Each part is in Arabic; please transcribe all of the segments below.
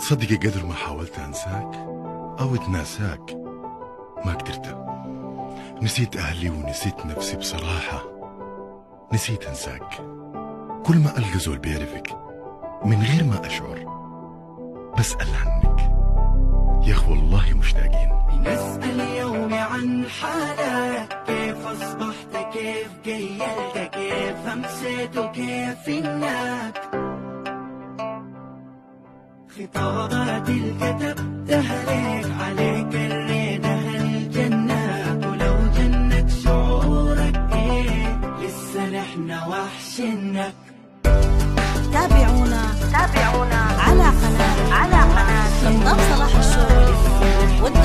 تصدقي قدر ما حاولت أنساك أو أتناساك ما قدرت. نسيت أهلي ونسيت نفسي بصراحة، نسيت أنساك. كل ما ألقى زول بيعرفك من غير ما أشعر بسأل عنك، يا أخ والله مشتاقين. نسأل يومي عن حالك، كيف أصبحت، كيف قيلت، كيف أمسيت وكيف إنك. خطابات اللي كتبتها ليك عليك الريدة الجنة، ولو جنك شعورك ايه لسه نحن وحشنك. تابعونا على قناة خطاب صلاح الشوري ود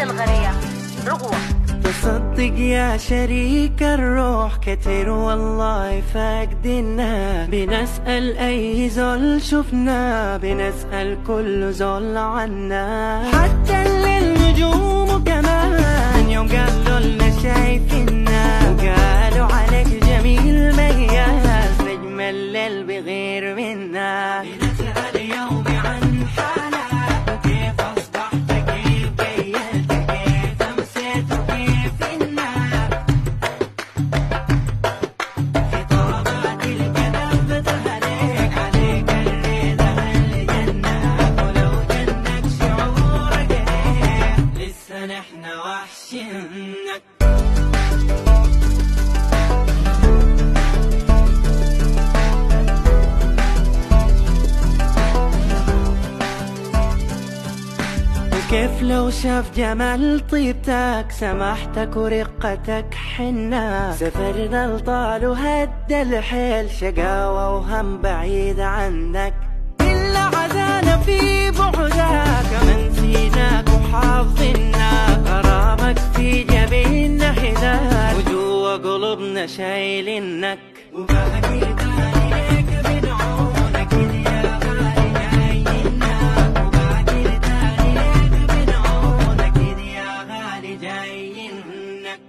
الغرية رغوة. تصدق يا شريك الروح كتير والله فاقدنا، بنسأل أي زول شفنا، بنسأل كل زول عنا، حتى النجوم كمان يوم قالوا لنا شايفيننا، وقالوا عليك جميل مياس نجم الليل بغير منا. بنسأل يومي عن حالك، كيف أصبحت، كيف قيلت، كيف أمسيت وكيف إنك. خطابات اللي كتبتها ليك عليك الرضا الجنة، ولو جنك شعورك ايه لسه نحن وحشنك. كيف لو شاف جمال طيبتك، سماحتك ورقتك حنا، سفرنا لطال وهدى الحيل، شقاوة وهم بعيد عنك. إلا عزانا في بعدك ما نسيناك وحافظناك، غرامك في جبيننا هناك وجوا قلوبنا شايلينك. وباقي تاني ليك بدعونك يا غالي جايينك، وباقي تاني ليك بدعونك يا غالي جايينك.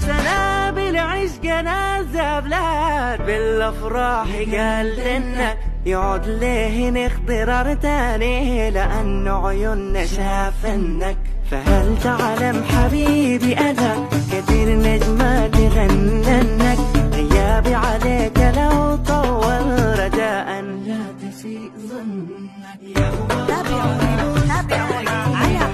سنابل عشقنا زبلات بالافراح قال انك، يعود ليه نخضرر تاني لانه عيوننا شافنك. فهل تعلم حبيبي انا كثير نجمات غننك، غيابي عليك لو طول رجاء لا تسيء ظنك. تابعونا على